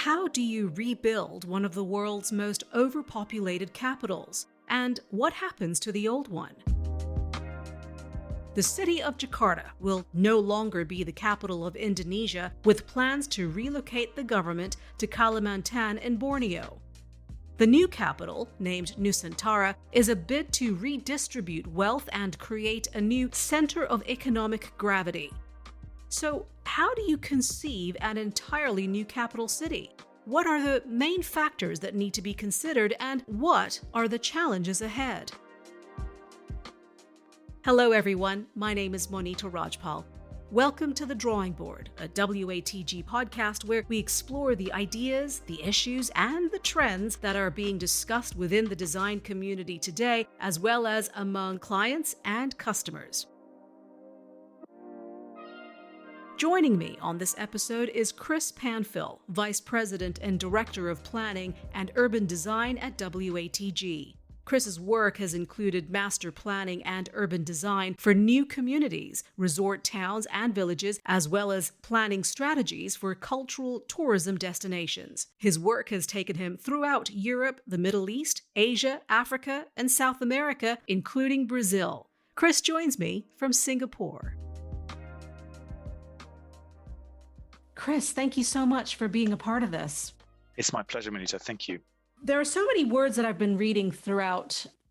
How do you rebuild one of the world's most overpopulated capitals? And what happens to the old one? The city of Jakarta will no longer be the capital of Indonesia, with plans to relocate the government to Kalimantan in Borneo. The new capital, named Nusantara, is a bid to redistribute wealth and create a new center of economic gravity. So, how do you conceive an entirely new capital city? What are the main factors that need to be considered, and what are the challenges ahead? Hello everyone, my name is Monita Rajpal. Welcome to The Drawing Board, a WATG podcast where we explore the ideas, the issues, and the trends that are being discussed within the design community today, as well as among clients and customers. Joining me on this episode is Chris Panfil, Vice President and Director of Planning and Urban Design at WATG. Chris's work has included master planning and urban design for new communities, resort towns, and villages, as well as planning strategies for cultural tourism destinations. His work has taken him throughout Europe, the Middle East, Asia, Africa, and South America, including Brazil. Chris joins me from Singapore. Chris, thank you so much for being a part of this. It's my pleasure, Monita. Thank you. There are so many words that I've been reading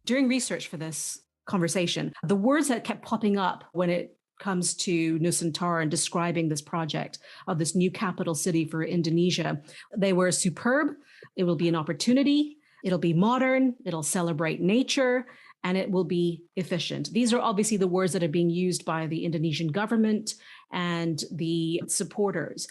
during research for this conversation. The words that kept popping up when it comes to Nusantara and describing this project of this new capital city for Indonesia, they were superb, it will be an opportunity, it'll be modern, it'll celebrate nature, and it will be efficient. These are obviously the words that are being used by the Indonesian government and the supporters.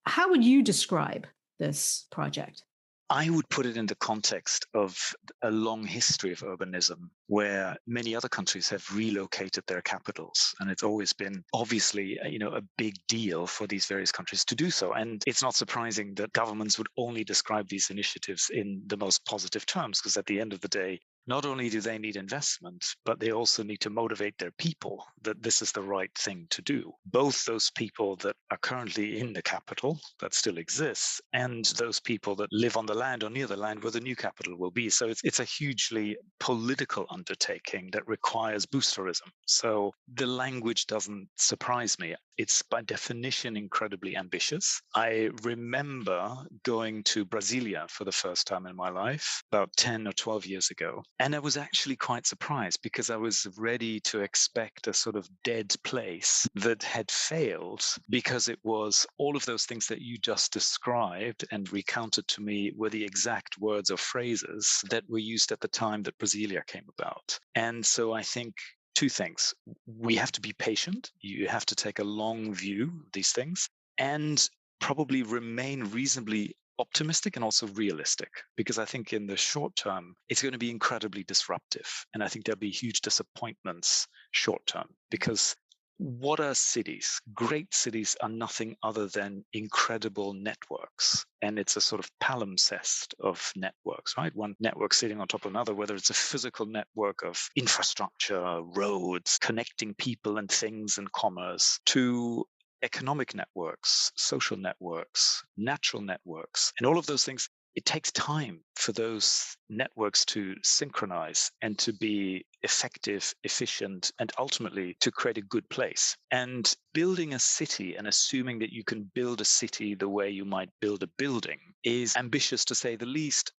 How would you describe this project? I would put it in the context of a long history of urbanism where many other countries have relocated their capitals. And it's always been obviously, a big deal for these various countries to do so. And it's not surprising that governments would only describe these initiatives in the most positive terms, because at the end of the day, not only do they need investment, but they also need to motivate their people that this is the right thing to do. Both those people that are currently in the capital, that still exists, and those people that live on the land or near the land where the new capital will be. So it's a hugely political undertaking that requires boosterism. So the language doesn't surprise me. It's by definition incredibly ambitious. I remember going to Brasilia for the first time in my life about 10 or 12 years ago. And I was actually quite surprised because I was ready to expect a sort of dead place that had failed because it was all of those things that you just described and recounted to me were the exact words or phrases that were used at the time that Brasilia came about. And so I think two things. We have to be patient. You have to take a long view of these things and probably remain reasonably optimistic and also realistic, because I think in the short term, it's going to be incredibly disruptive. And I think there'll be huge disappointments short term, because what are cities? Great cities are nothing other than incredible networks. And it's a sort of palimpsest of networks, right? One network sitting on top of another, whether it's a physical network of infrastructure, roads, connecting people and things and commerce, to economic networks, social networks, natural networks, and all of those things. It takes time for those networks to synchronize and to be effective, efficient, and ultimately to create a good place. And building a city and assuming that you can build a city the way you might build a building is ambitious, to say the least,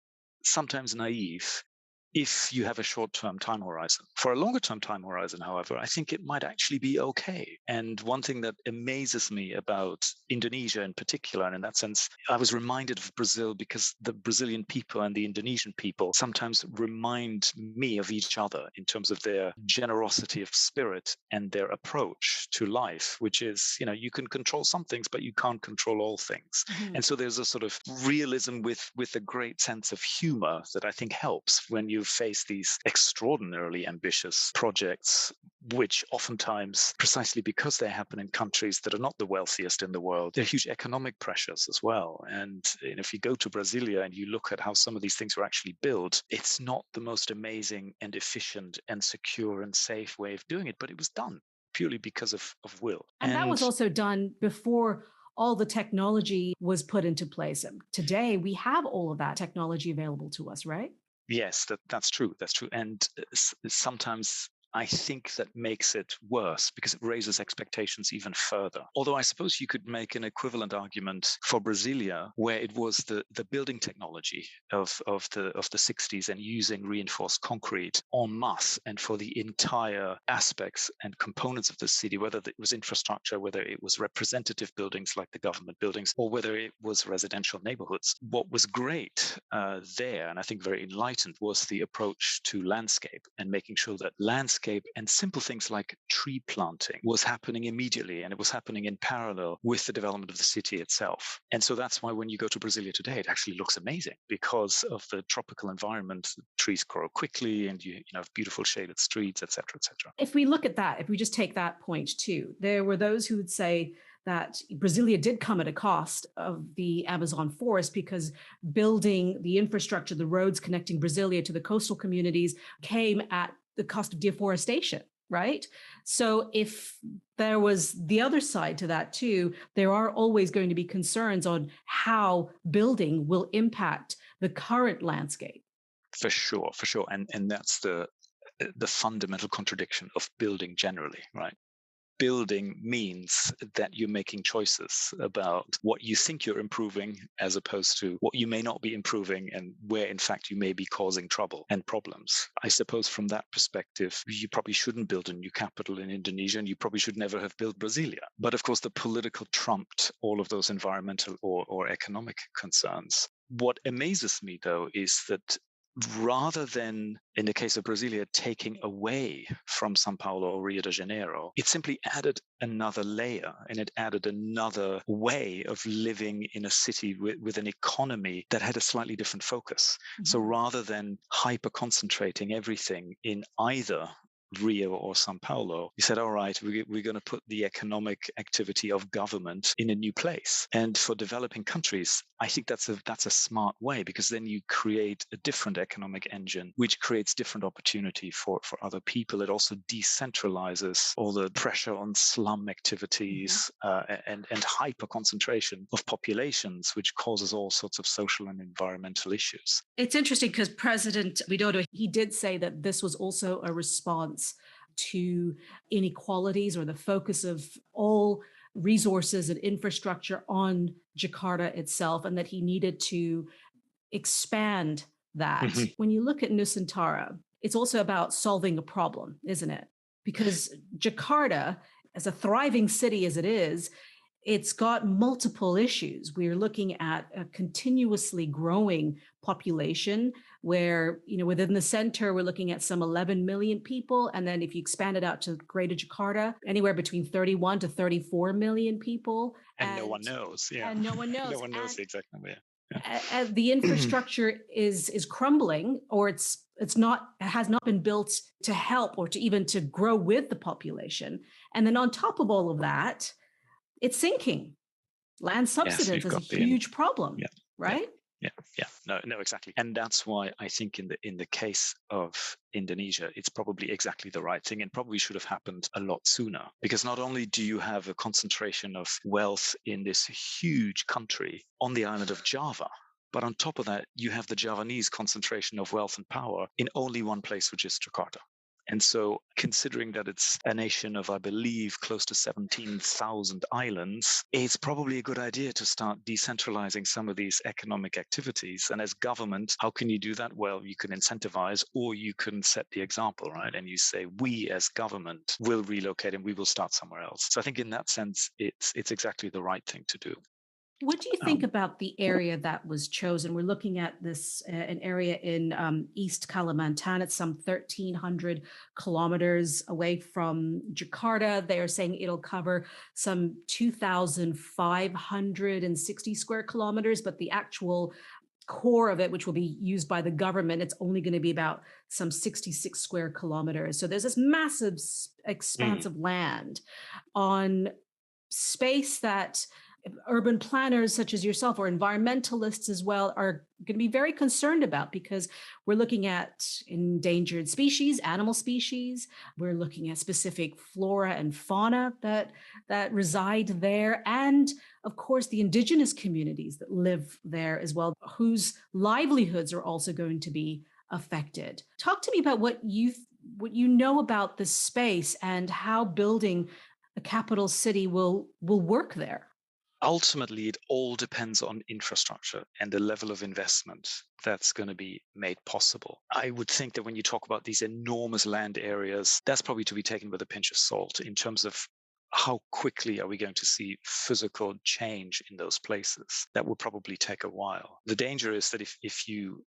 sometimes naive, if you have a short-term time horizon. For a longer-term time horizon, however, I think it might actually be okay. And one thing that amazes me about Indonesia in particular, and in that sense, I was reminded of Brazil because the Brazilian people and the Indonesian people sometimes remind me of each other in terms of their generosity of spirit and their approach to life, which is, you can control some things, but you can't control all things. Mm-hmm. And so there's a sort of realism with a great sense of humor that I think helps when you face these extraordinarily ambitious projects, which oftentimes, precisely because they happen in countries that are not the wealthiest in the world, there are huge economic pressures as well. And if you go to Brasilia and you look at how some of these things were actually built, it's not the most amazing and efficient and secure and safe way of doing it, but it was done purely because of will. And that was also done before all the technology was put into place. Today, we have all of that technology available to us, right? Yes, that's true. That's true. And sometimes I think that makes it worse because it raises expectations even further. Although I suppose you could make an equivalent argument for Brasilia, where it was the building technology of the 60s and using reinforced concrete en masse and for the entire aspects and components of the city, whether it was infrastructure, whether it was representative buildings like the government buildings, or whether it was residential neighborhoods. What was great there, and I think very enlightened, was the approach to landscape and making sure that landscape and simple things like tree planting was happening immediately, and it was happening in parallel with the development of the city itself. And so that's why when you go to Brasilia today, it actually looks amazing because of the tropical environment. The trees grow quickly, and you have beautiful shaded streets, etc., etc. If we look at that, if we just take that point too, there were those who would say that Brasilia did come at a cost of the Amazon forest because building the infrastructure, the roads connecting Brasilia to the coastal communities came at the cost of deforestation, right? So if there was the other side to that too, there are always going to be concerns on how building will impact the current landscape. For sure, for sure. And that's the fundamental contradiction of building generally, right? Building means that you're making choices about what you think you're improving as opposed to what you may not be improving and where in fact you may be causing trouble and problems. I suppose from that perspective, you probably shouldn't build a new capital in Indonesia, and you probably should never have built Brasilia. But of course, the political trumped all of those environmental or economic concerns. What amazes me, though, is that rather than, in the case of Brasilia, taking away from Sao Paulo or Rio de Janeiro, it simply added another layer, and it added another way of living in a city with an economy that had a slightly different focus. Mm-hmm. So rather than hyper-concentrating everything in either Rio or Sao Paulo, he said, all right, we're going to put the economic activity of government in a new place. And for developing countries, I think that's a smart way, because then you create a different economic engine, which creates different opportunity for other people. It also decentralizes all the pressure on slum activities and hyper concentration of populations, which causes all sorts of social and environmental issues. It's interesting because President Widodo, he did say that this was also a response to inequalities, or the focus of all resources and infrastructure on Jakarta itself, and that he needed to expand that. Mm-hmm. When you look at Nusantara, it's also about solving a problem, isn't it? Because Jakarta, as a thriving city as it is, it's got multiple issues. We're looking at a continuously growing population where, within the center, we're looking at some 11 million people. And then if you expand it out to Greater Jakarta, anywhere between 31 to 34 million people. And no one knows. Yeah. And no one knows. No one knows the exact number. Yeah. And the infrastructure is crumbling, or it has not been built to help or to grow with the population. And then on top of all of that, it's sinking. Land subsidence is a huge problem, right? Yeah. No, exactly. And that's why I think in the case of Indonesia, it's probably exactly the right thing, and probably should have happened a lot sooner. Because not only do you have a concentration of wealth in this huge country on the island of Java, but on top of that, you have the Javanese concentration of wealth and power in only one place, which is Jakarta. And so, considering that it's a nation of, I believe, close to 17,000 islands, it's probably a good idea to start decentralizing some of these economic activities. And as government, how can you do that? Well, you can incentivize, or you can set the example, right? And you say, we as government will relocate and we will start somewhere else. So I think in that sense, it's exactly the right thing to do. What do you think about the area that was chosen? We're looking at this, an area in East Kalimantan. It's some 1,300 kilometers away from Jakarta. They are saying it'll cover some 2,560 square kilometers, but the actual core of it, which will be used by the government, it's only going to be about some 66 square kilometers. So there's this massive expanse of land on space that urban planners such as yourself or environmentalists as well are going to be very concerned about, because we're looking at endangered species, animal species. We're looking at specific flora and fauna that reside there, and of course the indigenous communities that live there as well, whose livelihoods are also going to be affected. Talk to me about what you know about this space and how building a capital city will work there. Ultimately, it all depends on infrastructure and the level of investment that's going to be made possible. I would think that when you talk about these enormous land areas, that's probably to be taken with a pinch of salt in terms of how quickly are we going to see physical change in those places. That will probably take a while. The danger is that if you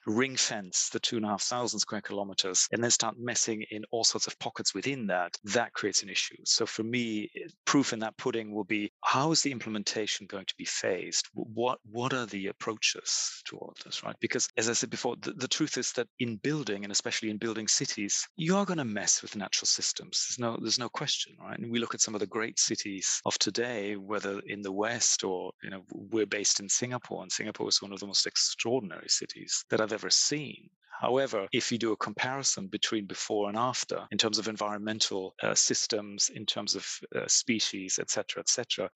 ring fence the 2,500 square kilometers and then start messing in all sorts of pockets within that, that creates an issue. So for me, proof in that pudding will be, how is the implementation going to be phased? What are the approaches towards this, right? Because as I said before, the truth is that in building, and especially in building cities, you are going to mess with natural systems. There's no question, right? And we look at some of the great cities of today, whether in the West or, we're based in Singapore, and Singapore is one of the most extraordinary cities that I've ever seen. However, if you do a comparison between before and after, in terms of environmental systems, in terms of species, etc.,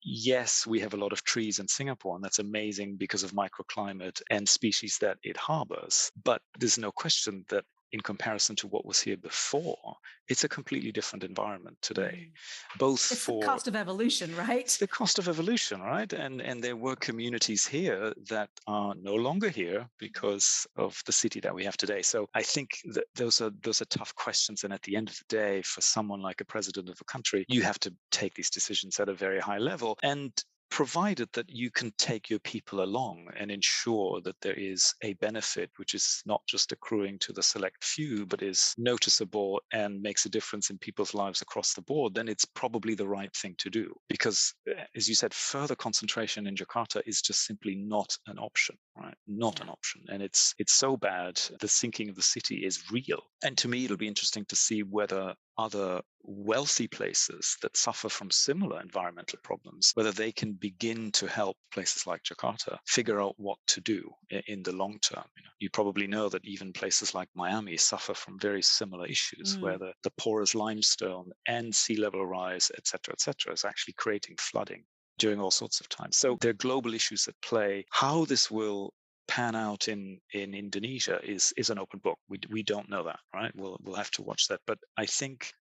yes, we have a lot of trees in Singapore, and that's amazing because of microclimate and species that it harbors. But there's no question that in comparison to what was here before, it's a completely different environment today. Both it's the cost of evolution, right? It's the cost of evolution, right? And there were communities here that are no longer here because of the city that we have today. So I think that those are tough questions. And at the end of the day, for someone like a president of a country, you have to take these decisions at a very high level. And provided that you can take your people along and ensure that there is a benefit which is not just accruing to the select few, but is noticeable and makes a difference in people's lives across the board, then it's probably the right thing to do. Because, as you said, further concentration in Jakarta is just simply not an option, right? Not an option. And it's so bad. The sinking of the city is real. And to me, it'll be interesting to see whether other wealthy places that suffer from similar environmental problems, whether they can begin to help places like Jakarta figure out what to do in the long term. You probably know that even places like Miami suffer from very similar issues, where the porous limestone and sea level rise, et cetera, is actually creating flooding during all sorts of times. So there are global issues at play. How this will pan out in Indonesia is an open book. We don't know that, right? We'll have to watch that. But I think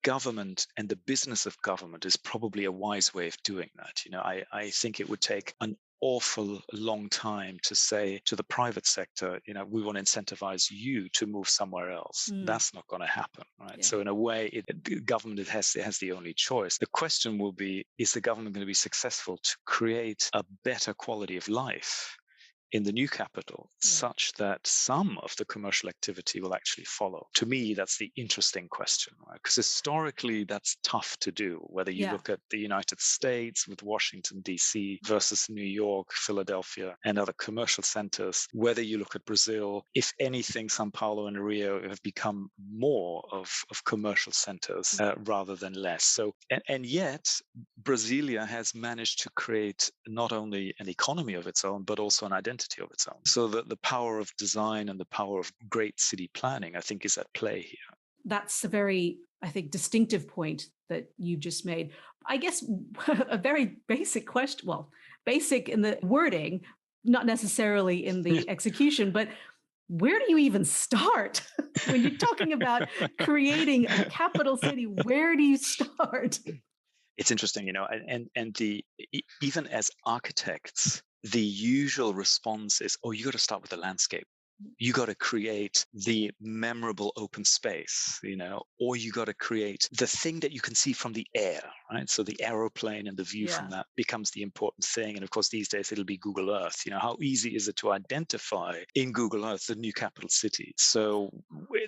government and the business of government is probably a wise way of doing that. I think it would take an awful long time to say to the private sector, we want to incentivize you to move somewhere else. That's not going to happen, right? So in a way, the government has the only choice. The question will be, is the government going to be successful to create a better quality of life in the new capital, such that some of the commercial activity will actually follow? To me, that's the interesting question, right? Because historically, that's tough to do. Whether you look at the United States with Washington, D.C. versus New York, Philadelphia, and other commercial centers, whether you look at Brazil, if anything, Sao Paulo and Rio have become more of commercial centers rather than less. So, and yet, Brasilia has managed to create not only an economy of its own, but also an identity of its own. So that the power of design and the power of great city planning, I think, is at play here. That's a very, I think, distinctive point that you just made. I guess a very basic question, well, basic in the wording, not necessarily in the execution, but where do you even start? When you're talking about creating a capital city, where do you start? It's interesting, and even as architects, the usual response is, oh, you got to start with the landscape. You got to create the memorable open space, or you got to create the thing that you can see from the air, right? So the aeroplane and the view from that becomes the important thing. And of course, these days it'll be Google Earth. How easy is it to identify in Google Earth the new capital city? So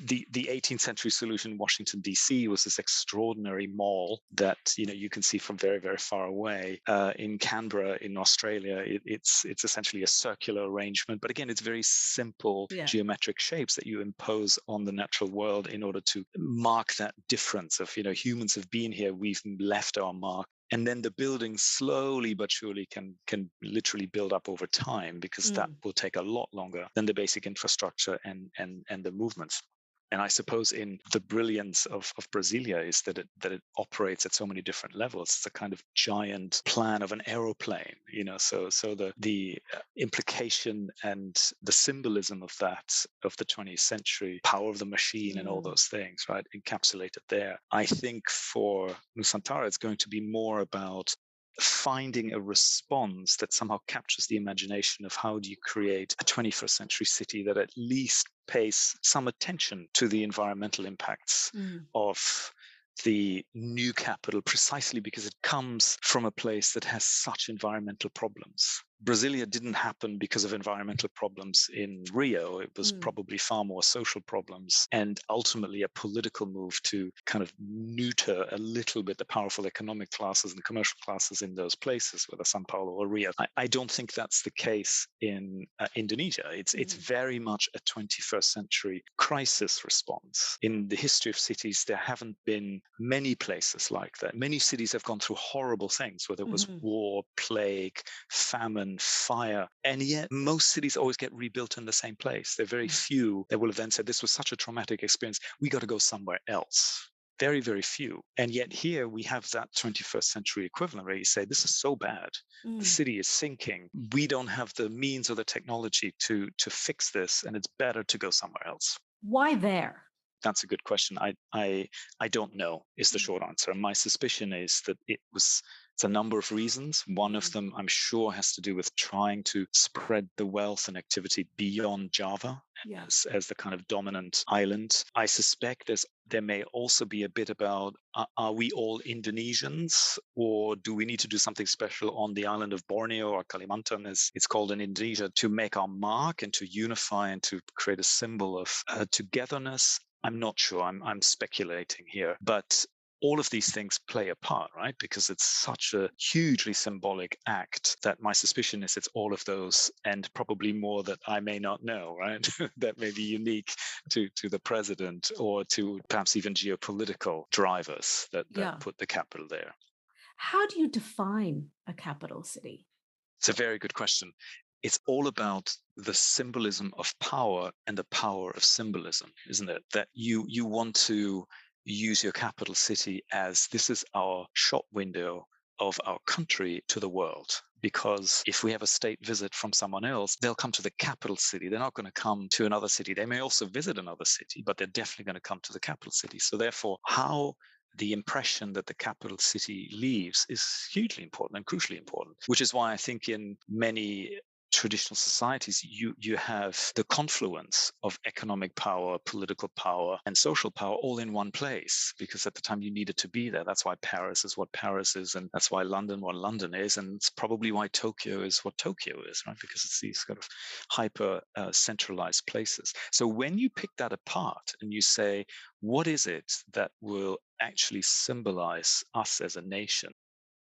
the 18th century solution in Washington, D.C. was this extraordinary mall that, you can see from very, very far away. In Canberra, in Australia, it's essentially a circular arrangement. But again, it's very simple geometric shapes that you impose on the natural world in order to mark that difference of, humans have been here, we've left our mark. And then the buildings slowly but surely can literally build up over time, because that Mm. will take a lot longer than the basic infrastructure and the movements. And I suppose in the brilliance of Brasilia is that it operates at so many different levels. It's a kind of giant plan of an aeroplane, So the implication and the symbolism of that, of the 20th century power of the machine and all Mm. those things, right, encapsulated there. I think for Nusantara, it's going to be more about finding a response that somehow captures the imagination of how do you create a 21st century city that at least pays some attention to the environmental impacts Mm. of the new capital, precisely because it comes from a place that has such environmental problems. Brasilia didn't happen because of environmental problems in Rio. It was Mm. probably far more social problems and ultimately a political move to kind of neuter a little bit the powerful economic classes and commercial classes in those places, whether Sao Paulo or Rio. I don't think that's the case in Indonesia. It's Mm. very much a 21st century crisis response. In the history of cities, there haven't been many places like that. Many cities have gone through horrible things, whether it was Mhm. war, plague, famine, fire, and yet most cities always get rebuilt in the same place. There are very few that will have then said, this was such a traumatic experience, we got to go somewhere else. Very, very few. And yet here we have that 21st century equivalent where you say, this is so bad. The Mm. city is sinking. We don't have the means or the technology to fix this, and it's better to go somewhere else. Why there? That's a good question. I don't know is the Mm. short answer. My suspicion is that it's a number of reasons. One of Mm. them, I'm sure, has to do with trying to spread the wealth and activity beyond Java Yeah. as the kind of dominant island. I suspect there may also be a bit about, are we all Indonesians, or do we need to do something special on the island of Borneo, or Kalimantan as it's called in Indonesia, to make our mark and to unify and to create a symbol of togetherness? I'm not sure. I'm speculating here, but all of these things play a part, right? Because it's such a hugely symbolic act that my suspicion is it's all of those and probably more that I may not know, right? That may be unique to the president or to perhaps even geopolitical drivers that Yeah. put the capital there. How do you define a capital city? It's a very good question. It's all about the symbolism of power and the power of symbolism, isn't it? That you want to use your capital city as this is our shop window of our country to the world. Because if we have a state visit from someone else, they'll come to the capital city. They're not going to come to another city. They may also visit another city, but they're definitely going to come to the capital city. So therefore, how the impression that the capital city leaves is hugely important and crucially important, which is why I think in many traditional societies, you have the confluence of economic power, political power, and social power all in one place, because at the time you needed to be there. That's why Paris is what Paris is, and that's why London what London is, and it's probably why Tokyo is what Tokyo is, right? Because it's these kind of hyper centralized places. So when you pick that apart and you say, what is it that will actually symbolize us as a nation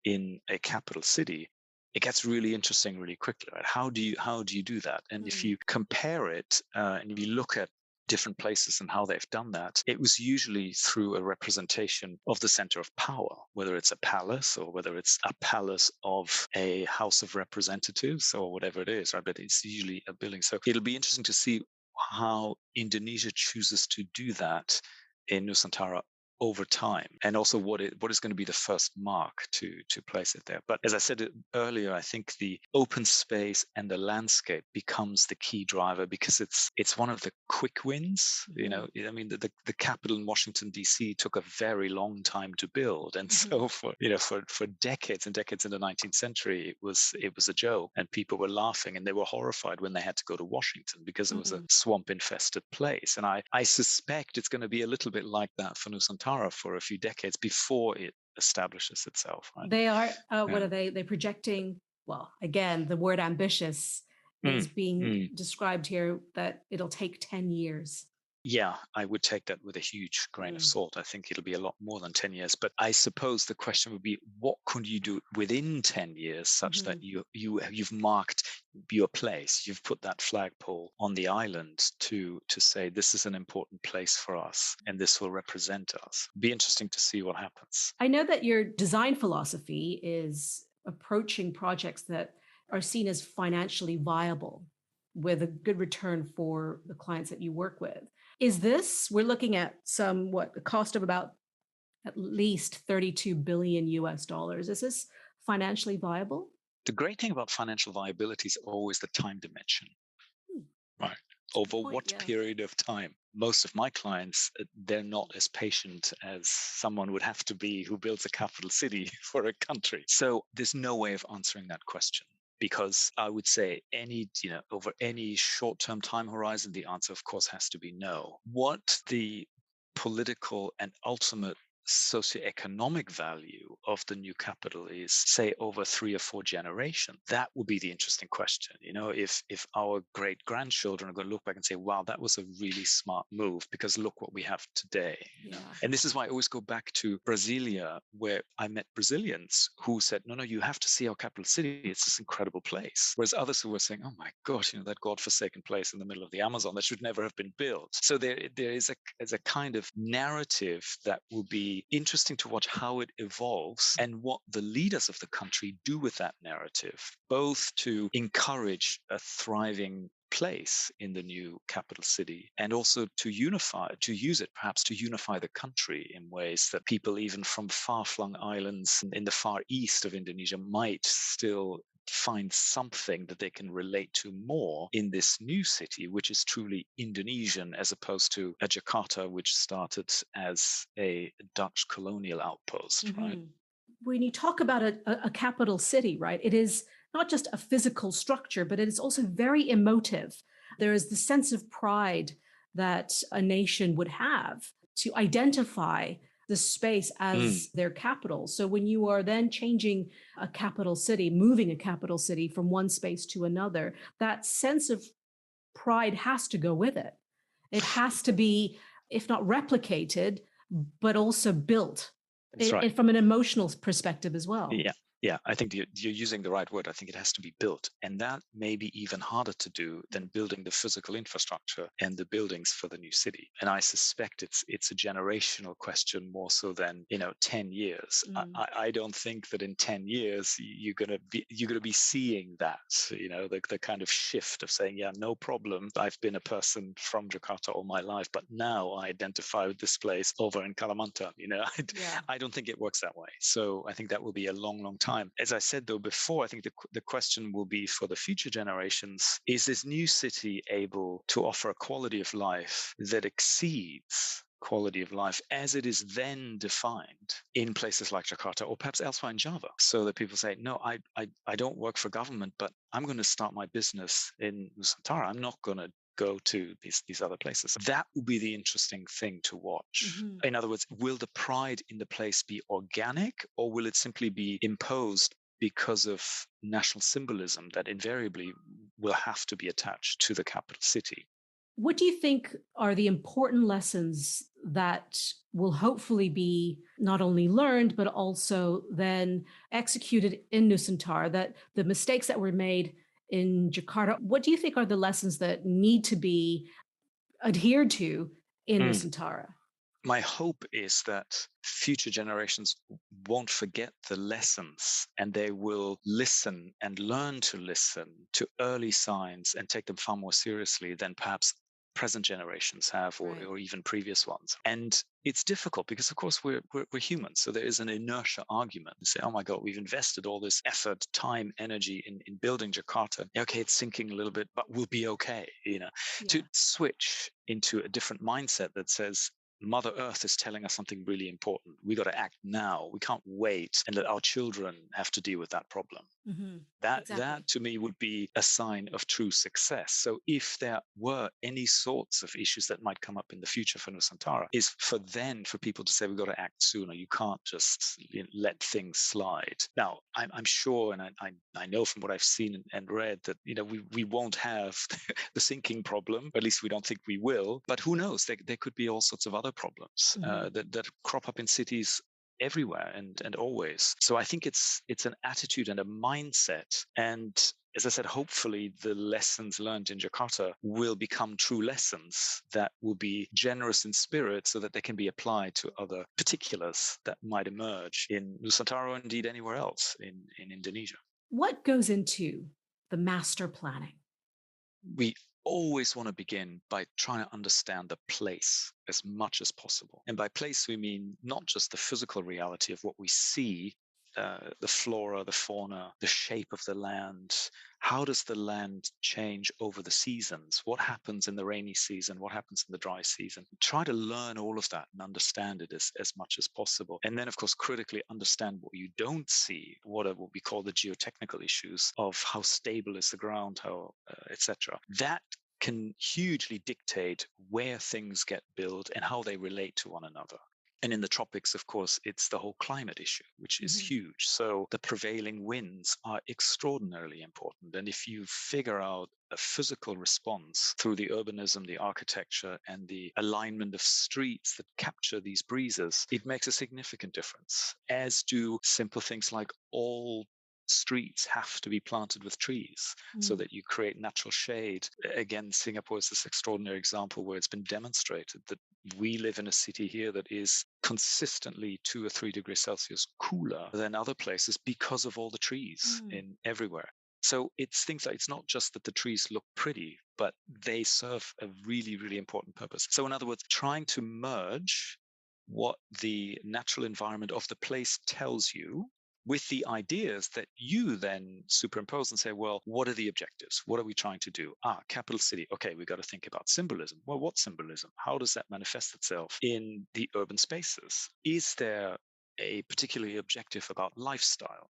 in a capital city, it gets really interesting really quickly, right? How do you do that? And if Mm. you compare it and you look at different places and how they've done that, it was usually through a representation of the center of power, whether it's a palace or whether it's a palace of a house of representatives or whatever it is, right? But it's usually a building. So it'll be interesting to see how Indonesia chooses to do that in Nusantara over time, and also what is going to be the first mark to place it there. But as I said earlier, I think the open space and the landscape becomes the key driver, because it's one of the quick wins. Mhm. I mean, the capital in Washington D.C. took a very long time to build, and Mhm. so for decades and decades in the 19th century, it was a joke, and people were laughing and they were horrified when they had to go to Washington because it was a Mhm. swamp infested place. And I suspect it's going to be a little bit like that for Nusantara for a few decades before it establishes itself, right? They are, what Yeah. are they? They're projecting, well, again, the word ambitious is Mm, being mm. described here that it'll take 10 years. Yeah, I would take that with a huge grain of Mm. salt. I think it'll be a lot more than 10 years. But I suppose the question would be, what could you do within 10 years such that Mhm. you've marked your place, you've put that flagpole on the island to say this is an important place for us and this will represent us. Be interesting to see what happens. I know that your design philosophy is approaching projects that are seen as financially viable with a good return for the clients that you work with. Is this, we're looking at some, what, the cost of about at least 32 billion US dollars. Is this financially viable? The great thing about financial viability is always the time dimension. Hmm, Right. good Over point. what Yeah. period of time? Most of my clients, they're not as patient as someone would have to be who builds a capital city for a country. So there's no way of answering that question. Because I would say over any short-term time horizon, the answer, of course, has to be no. What the political and ultimate socioeconomic value of the new capital is, say, over 3 or 4 generations, that would be the interesting question. If our great grandchildren are going to look back and say, wow, that was a really smart move because look what we have today. Yeah. And this is why I always go back to Brasilia, where I met Brazilians who said, no, you have to see our capital city. It's this incredible place. Whereas others who were saying, oh my gosh, that godforsaken place in the middle of the Amazon that should never have been built. So there is a kind of narrative that will be interesting to watch how it evolves and what the leaders of the country do with that narrative, both to encourage a thriving place in the new capital city and also to use it perhaps to unify the country in ways that people even from far-flung islands in the far east of Indonesia might still find something that they can relate to more in this new city, which is truly Indonesian as opposed to a Jakarta, which started as a Dutch colonial outpost, right? Mhm. When you talk about a capital city, right, it is not just a physical structure, but it is also very emotive. There is the sense of pride that a nation would have to identify the space Mm, as their capital. So when you are then changing a capital city, moving a capital city from one space to another, that sense of pride has to go with it. It has to be, if not replicated, but also built that's right. from an emotional perspective as well. Yeah, yeah. I think you're using the right word. I think it has to be built, and that may be even harder to do than building the physical infrastructure and the buildings for the new city. And I suspect it's a generational question more so than 10 years. Mm. I don't think that in 10 years you're gonna be seeing that the kind of shift of saying, yeah, no problem. I've been a person from Jakarta all my life, but now I identify with this place over in Kalimantan. Yeah. I don't think it works that way. So I think that will be a long, long time. As I said, though, before, I think the question will be for the future generations, is this new city able to offer a quality of life that exceeds quality of life as it is then defined in places like Jakarta or perhaps elsewhere in Java, so that people say, no, I don't work for government, but I'm going to start my business in Nusantara. I'm not going to go to these other places. That will be the interesting thing to watch. Mhm. In other words, will the pride in the place be organic, or will it simply be imposed because of national symbolism that invariably will have to be attached to the capital city? What do you think are the important lessons that will hopefully be not only learned, but also then executed in Nusantara, that the mistakes that were made in Jakarta, what do you think are the lessons that need to be adhered to in Mm. Nusantara? My hope is that future generations won't forget the lessons and they will listen and learn to listen to early signs and take them far more seriously than perhaps present generations have Right. or even previous ones. And it's difficult because, of course, we're humans. So there is an inertia argument to say, oh my God, we've invested all this effort, time, energy in building Jakarta. Okay, it's sinking a little bit, but we'll be okay. To Yeah. switch into a different mindset that says, Mother Earth is telling us something really important. We got to act now. We can't wait and let our children have to deal with that problem. Hmm. That Exactly. to me would be a sign of true success. So if there were any sorts of issues that might come up in the future for Nusantara, is for people to say we've got to act sooner. You can't just let things slide. Now, I'm sure, and I know from what I've seen and read that we won't have the sinking problem. At least we don't think we will. But who knows? There could be all sorts of other problems that crop up in cities everywhere and always. So I think it's an attitude and a mindset. And as I said, hopefully the lessons learned in Jakarta will become true lessons that will be generous in spirit so that they can be applied to other particulars that might emerge in Nusantara or indeed anywhere else in Indonesia. What goes into the master planning? We always want to begin by trying to understand the place as much as possible. And by place, we mean not just the physical reality of what we see, the flora, the fauna, the shape of the land. How does the land change over the seasons? What happens in the rainy season? What happens in the dry season? Try to learn all of that and understand it as much as possible. And then, of course, critically understand what you don't see, what are what we call the geotechnical issues of how stable is the ground, how, etc. That can hugely dictate where things get built and how they relate to one another. And in the tropics, of course, it's the whole climate issue, which is huge. So the prevailing winds are extraordinarily important. And if you figure out a physical response through the urbanism, the architecture, and the alignment of streets that capture these breezes, it makes a significant difference, as do simple things like all streets have to be planted with trees so that you create natural shade. Again, Singapore is this extraordinary example where it's been demonstrated that we live in a city here that is consistently 2 or 3 degrees Celsius cooler than other places because of all the trees in everywhere. So it's things like, it's not just that the trees look pretty, but they serve a really, really important purpose. So in other words, trying to merge what the natural environment of the place tells you with the ideas that you then superimpose and say, well, what are the objectives? What are we trying to do? Capital city. Okay, we got to think about symbolism. Well, what symbolism? How does that manifest itself in the urban spaces? Is there a particularly objective about lifestyle?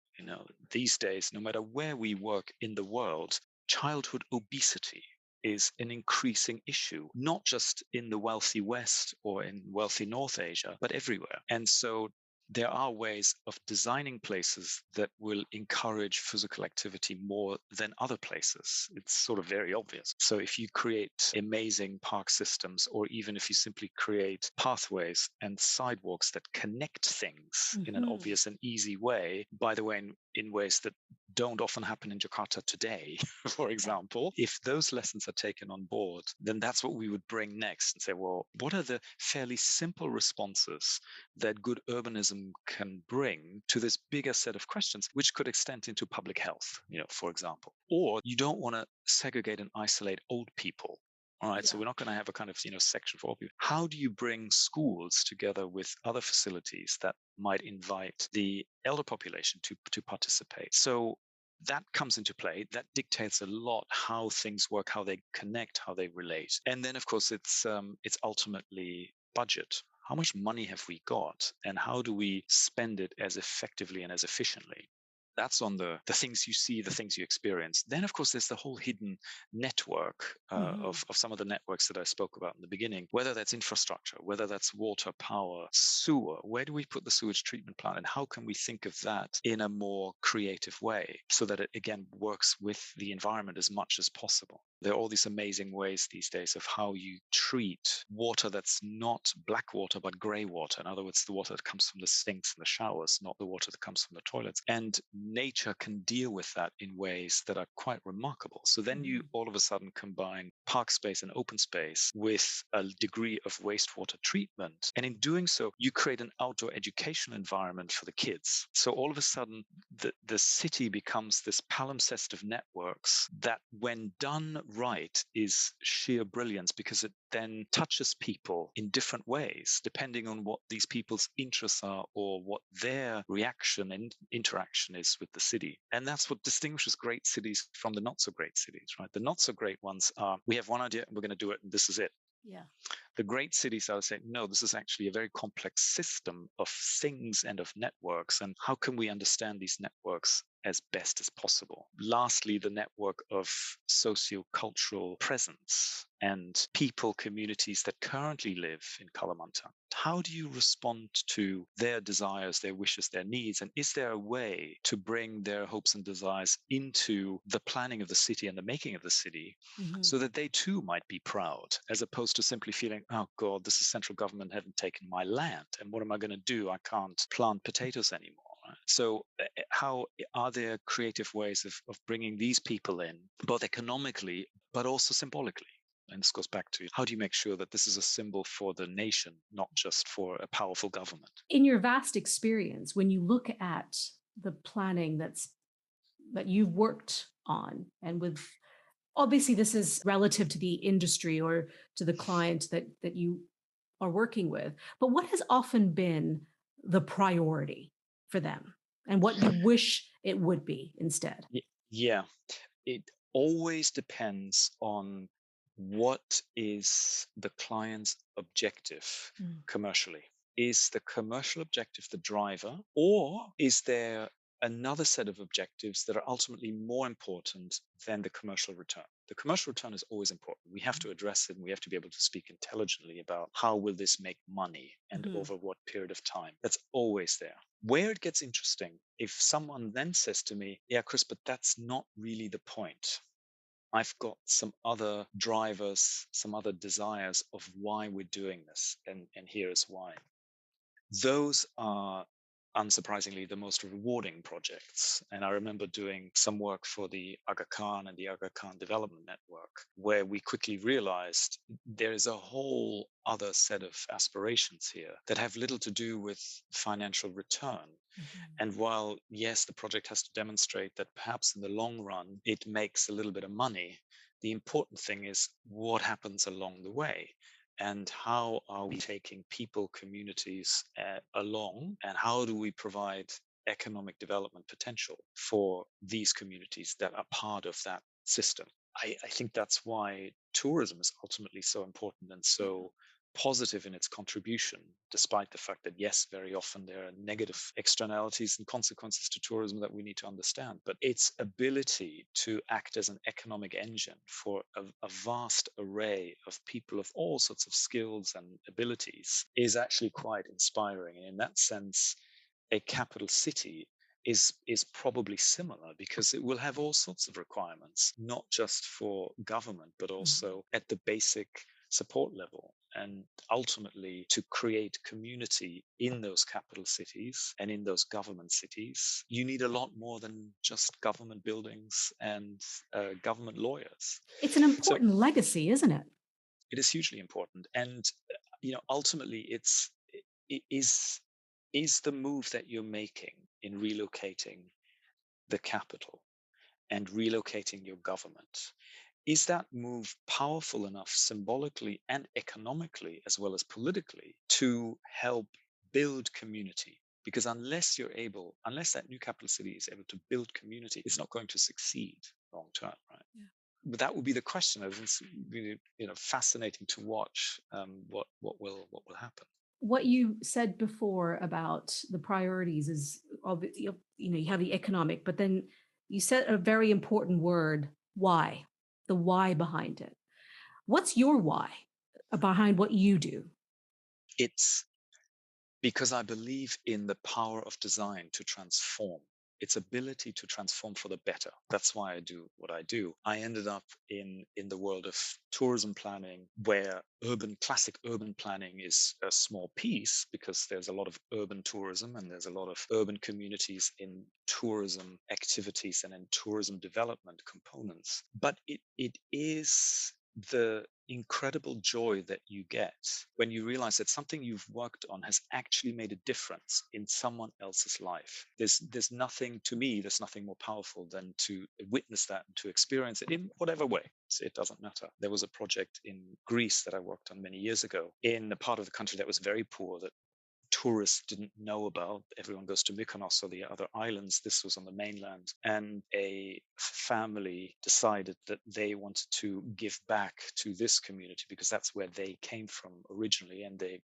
These days, no matter where we work in the world, childhood obesity is an increasing issue, not just in the wealthy West or in wealthy North Asia, but everywhere. And so there are ways of designing places that will encourage physical activity more than other places. It's sort of very obvious. So if you create amazing park systems, or even if you simply create pathways and sidewalks that connect things in an obvious and easy way, by the way, in ways that don't often happen in Jakarta today, for example, if those lessons are taken on board, then that's what we would bring next and say, well, what are the fairly simple responses that good urbanism can bring to this bigger set of questions, which could extend into public health, for example? Or you don't want to segregate and isolate old people. All right, so we're not going to have a kind of section for all people. How do you bring schools together with other facilities that might invite the elder population to participate? So that comes into play. That dictates a lot how things work, how they connect, how they relate. And then, of course, it's ultimately budget. How much money have we got, and how do we spend it as effectively and as efficiently? That's on the things you see, the things you experience. Then, of course, there's the whole hidden network of some of the networks that I spoke about in the beginning, whether that's infrastructure, whether that's water, power, sewer. Where do we put the sewage treatment plant, and how can we think of that in a more creative way so that it, again, works with the environment as much as possible? There are all these amazing ways these days of how you treat water that's not black water, but gray water. In other words, the water that comes from the sinks and the showers, not the water that comes from the toilets. And nature can deal with that in ways that are quite remarkable. So then you all of a sudden combine park space and open space with a degree of wastewater treatment. And in doing so, you create an outdoor educational environment for the kids. So all of a sudden, the city becomes this palimpsest of networks that, when done right, is sheer brilliance, because it then touches people in different ways, depending on what these people's interests are or what their reaction and interaction is with the city. And that's what distinguishes great cities from the not so great cities, right? The not so great ones are, we have one idea and we're going to do it, and this is it. Yeah. The great cities are saying, no, this is actually a very complex system of things and of networks. And how can we understand these networks as best as possible? Lastly, the network of socio-cultural presence and people communities that currently live in Kalimantan. How do you respond to their desires, their wishes, their needs? And is there a way to bring their hopes and desires into the planning of the city and the making of the city Hmm. so that they too might be proud, as opposed to simply feeling, oh God, this is central government haven't taken my land. And what am I going to do? I can't plant potatoes anymore. So, how are there creative ways of bringing these people in, both economically, but also symbolically? And this goes back to how do you make sure that this is a symbol for the nation, not just for a powerful government? In your vast experience, when you look at the planning that you've worked on, and with obviously this is relative to the industry or to the client that you are working with, but what has often been the priority for them and what you wish it would be instead? Yeah, it always depends on what is the client's objective Mm. commercially. Is the commercial objective the driver, or is there another set of objectives that are ultimately more important than the commercial return? The commercial return is always important. We have to address it and we have to be able to speak intelligently about how will this make money and Mhm. over what period of time. That's always there. Where it gets interesting, if someone then says to me, yeah, Chris, but that's not really the point. I've got some other drivers, some other desires of why we're doing this, and here is why. Those are unsurprisingly the most rewarding projects. And I remember doing some work for the Aga Khan and the Aga Khan Development Network, where we quickly realized there is a whole other set of aspirations here that have little to do with financial return. Mhm. And while, yes, the project has to demonstrate that perhaps in the long run it makes a little bit of money, the important thing is what happens along the way and how are we taking people, communities along, and how do we provide economic development potential for these communities that are part of that system. I think that's why tourism is ultimately so important and so positive in its contribution, despite the fact that, yes, very often there are negative externalities and consequences to tourism that we need to understand. But its ability to act as an economic engine for a vast array of people of all sorts of skills and abilities is actually quite inspiring. And in that sense, a capital city is probably similar because it will have all sorts of requirements, not just for government, but Mhm. also at the basic support level. And ultimately, to create community in those capital cities and in those government cities, you need a lot more than just government buildings and government lawyers. It's an So important legacy, isn't it? it is hugely important. And ultimately, it is the move that you're making in relocating the capital and relocating your government, is that move powerful enough symbolically and economically as well as politically to help build community? Because unless that new capital city is able to build community, it's not going to succeed long term, right? But that would be the question. It's really, fascinating to watch what will happen. What you said before about the priorities is you have the economic, but then you said a very important word, why, the why behind it. What's your why behind what you do? It's because I believe in the power of design to transform, its ability to transform for the better. That's why I do what I do. I ended up in the world of tourism planning, where classic urban planning is a small piece because there's a lot of urban tourism and there's a lot of urban communities in tourism activities and in tourism development components. But it is the incredible joy that you get when you realize that something you've worked on has actually made a difference in someone else's life. There's nothing, to me, there's nothing more powerful than to witness that and to experience it in whatever way. It doesn't matter. There was a project in Greece that I worked on many years ago in a part of the country that was very poor, that tourists didn't know about. Everyone goes to Mykonos or the other islands. This was on the mainland. And a family decided that they wanted to give back to this community because that's where they came from originally, and they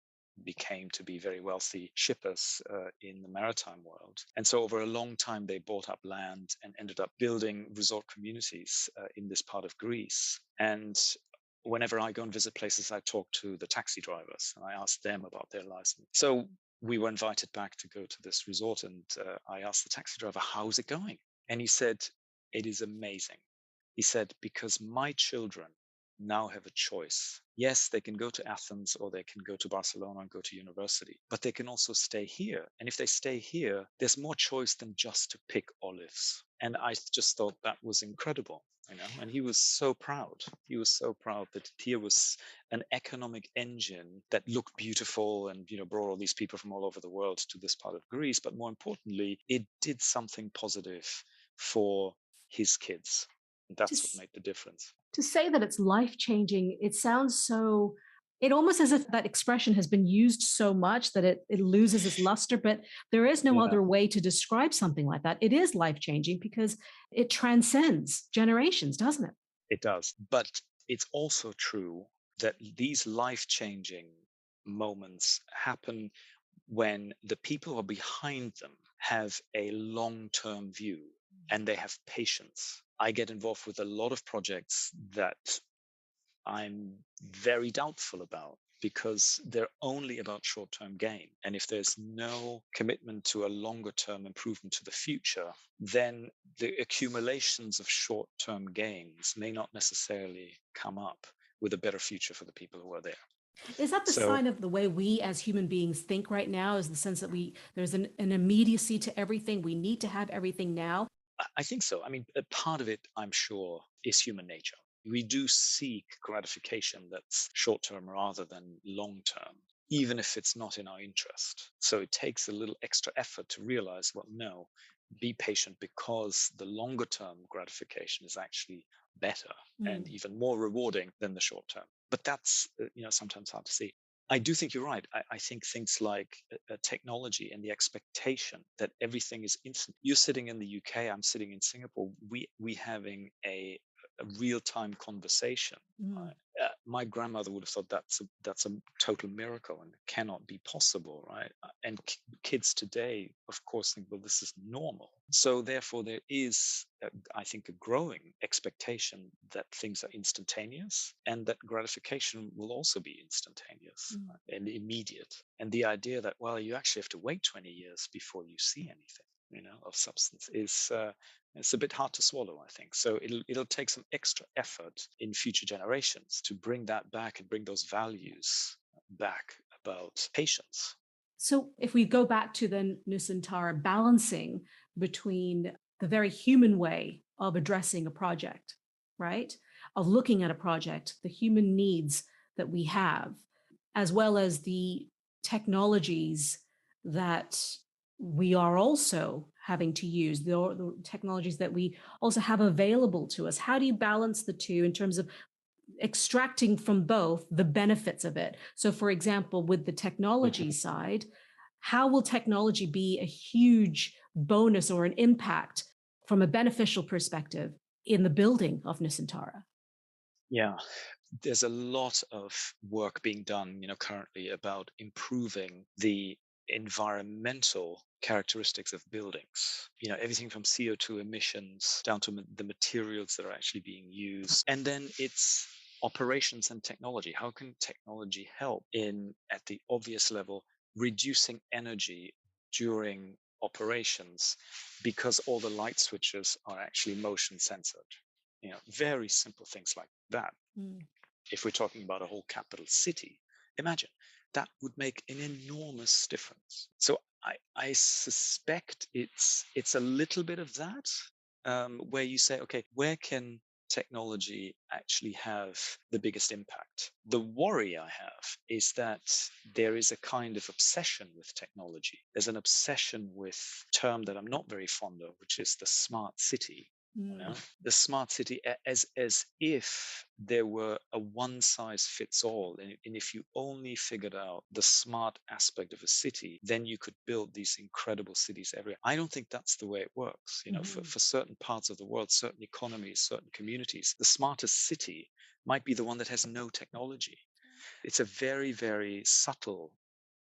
became to be very wealthy shippers in the maritime world. And so over a long time, they bought up land and ended up building resort communities in this part of Greece. And whenever I go and visit places, I talk to the taxi drivers and I ask them about their lives. So we were invited back to go to this resort, and I asked the taxi driver, how's it going? And he said, it is amazing. He said, because my children now have a choice. Yes, they can go to Athens or they can go to Barcelona and go to university, but they can also stay here. And if they stay here, there's more choice than just to pick olives. And I just thought that was incredible. And he was so proud. He was so proud that here was an economic engine that looked beautiful and, brought all these people from all over the world to this part of Greece. But more importantly, it did something positive for his kids. That's what made the difference. To say that it's life-changing, it sounds so, it almost as if that expression has been used so much that it loses its luster, but there is no other way to describe something like that. It is life-changing because it transcends generations, doesn't it? It does. But it's also true that these life-changing moments happen when the people who are behind them have a long-term view and they have patience. I get involved with a lot of projects that I'm very doubtful about because they're only about short-term gain. And if there's no commitment to a longer-term improvement to the future, then the accumulations of short-term gains may not necessarily come up with a better future for the people who are there. Is that the sign of the way we as human beings think right now, is the sense that there's an immediacy to everything? We need to have everything now? I think so. I mean, a part of it, I'm sure, is human nature. We do seek gratification that's short term rather than long term, even if it's not in our interest. So it takes a little extra effort to realize, well, no, be patient because the longer term gratification is actually better and even more rewarding than the short term. But that's, sometimes hard to see. I do think you're right. I think things like technology and the expectation that everything is instant. You're sitting in the UK, I'm sitting in Singapore. We having a real-time conversation. My grandmother would have thought that's a total miracle and cannot be possible, right? And kids today, of course, think, well, this is normal. So therefore, there is, I think, a growing expectation that things are instantaneous and that gratification will also be instantaneous and immediate. And the idea that, well, you actually have to wait 20 years before you see anything, of substance is it's a bit hard to swallow, I think. So it'll take some extra effort in future generations to bring that back and bring those values back about patience. So if we go back to the Nusantara, balancing between the very human way of addressing a project, right? Of looking at a project, the human needs that we have, as well as the technologies that we are also having to use, the technologies that we also have available to us. How do you balance the two in terms of extracting from both the benefits of it? So for example, with the technology side, how will technology be a huge bonus or an impact from a beneficial perspective in the building of Nusantara? Yeah, there's a lot of work being done, currently about improving the environmental characteristics of buildings. Everything from CO2 emissions down to the materials that are actually being used. And then it's operations and technology. How can technology help at the obvious level, reducing energy during operations because all the light switches are actually motion censored? Very simple things like that. If we're talking about a whole capital city, imagine that would make an enormous difference. So I suspect it's a little bit of that, where you say, okay, where can technology actually have the biggest impact? The worry I have is that there is a kind of obsession with technology. There's an obsession with a term that I'm not very fond of, which is the smart city. You know, the smart city as if there were a one size fits all, and if you only figured out the smart aspect of a city, then you could build these incredible cities everywhere. I don't think that's the way it works. You know, for certain parts of the world, certain economies, certain communities, the smartest city might be the one that has no technology. It's a very, very subtle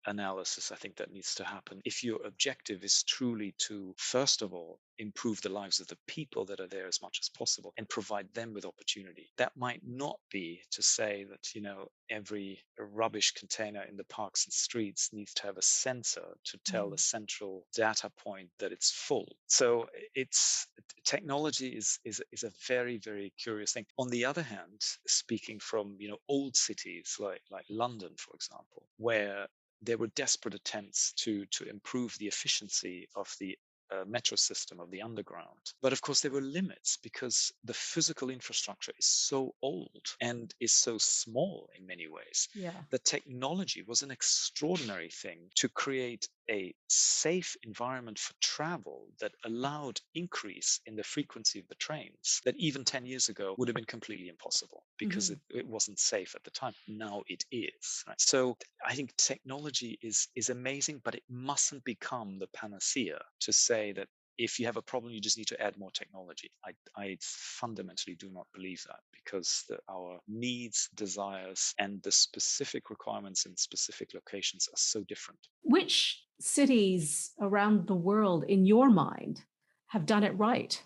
analysis, I think, that needs to happen. If your objective is truly to, first of all, improve the lives of the people that are there as much as possible and provide them with opportunity, that might not be to say that, you know, every rubbish container in the parks and streets needs to have a sensor to tell a central data point that it's full. So it's technology is a very, very curious thing. On the other hand, speaking from, you know, old cities like London, for example, where there were desperate attempts to improve the efficiency of the metro system of the underground. But of course, there were limits because the physical infrastructure is so old and is so small in many ways. Yeah. The technology was an extraordinary thing to create a safe environment for travel that allowed increase in the frequency of the trains that even 10 years ago would have been completely impossible because it wasn't safe at the time. Now it is. Right? So I think technology is amazing, but it mustn't become the panacea to say that if you have a problem, you just need to add more technology. I fundamentally do not believe that, because our needs, desires, and the specific requirements in specific locations are so different. Which cities around the world, in your mind, have done it right?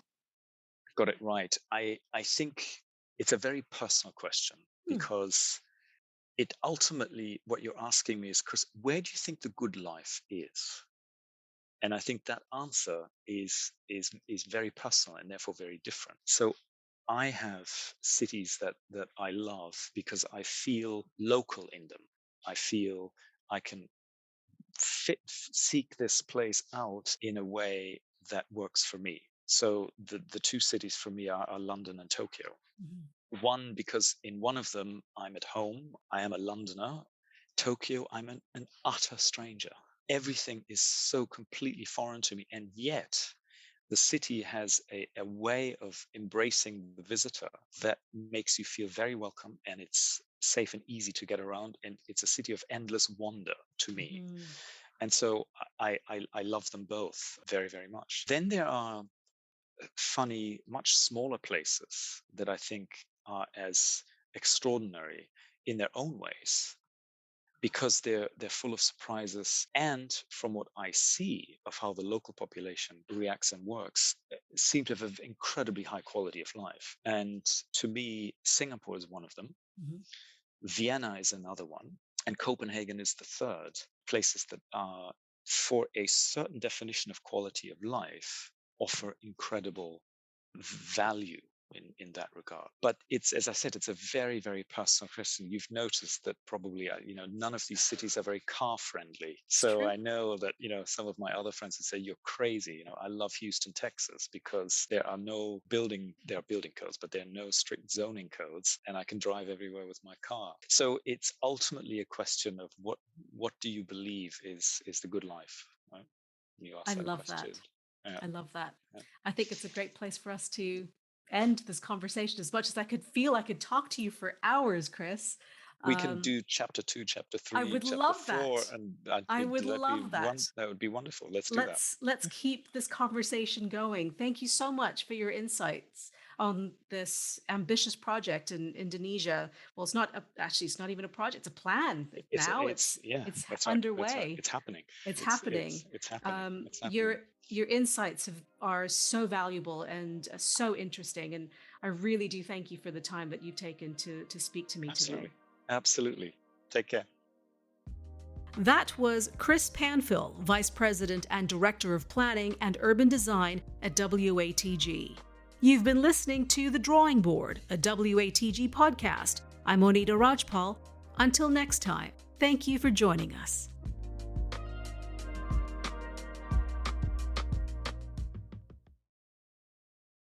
Got it right. I think it's a very personal question, because it ultimately, what you're asking me is, Chris, where do you think the good life is? And I think that answer is very personal and therefore very different. So I have cities that I love because I feel local in them. I feel I can seek this place out in a way that works for me. So the two cities for me are London and Tokyo. One, because in one of them I'm at home, I am a Londoner. Tokyo, I'm an utter stranger. Everything is so completely foreign to me, and yet the city has a way of embracing the visitor that makes you feel very welcome, and it's safe and easy to get around, and it's a city of endless wonder to me. And so I love them both very, very much. Then there are funny, much smaller places that I think are as extraordinary in their own ways, because they're full of surprises, and from what I see of how the local population reacts and works, seem to have an incredibly high quality of life. And to me, Singapore is one of them. Vienna is another one, and Copenhagen is the third. Places that are, for a certain definition of quality of life, offer incredible value in that regard. But it's, as I said, it's a very, very personal question. You've noticed that probably, none of these cities are very car friendly. So I know that, some of my other friends would say, you're crazy. I love Houston, Texas, because there are building codes, but there are no strict zoning codes, and I can drive everywhere with my car. So it's ultimately a question of what do you believe is the good life, right? You ask that question. Yeah. I love that. Yeah. I think it's a great place for us to end this conversation. As much as I could talk to you for hours, Chris. We can do chapter 2, chapter 3, I would chapter love 4, that. and I would love that. That would be wonderful. Let's keep this conversation going. Thank you so much for your insights on this ambitious project in Indonesia. Well, it's not even a project; it's a plan. It's underway. That's right. It's happening. It's happening. It's happening. Your insights are so valuable and so interesting, and I really do thank you for the time that you've taken to speak to me today. Absolutely. Take care. That was Chris Panfil, Vice President and Director of Planning and Urban Design at WATG. You've been listening to The Drawing Board, a WATG podcast. I'm Monita Rajpal. Until next time, thank you for joining us.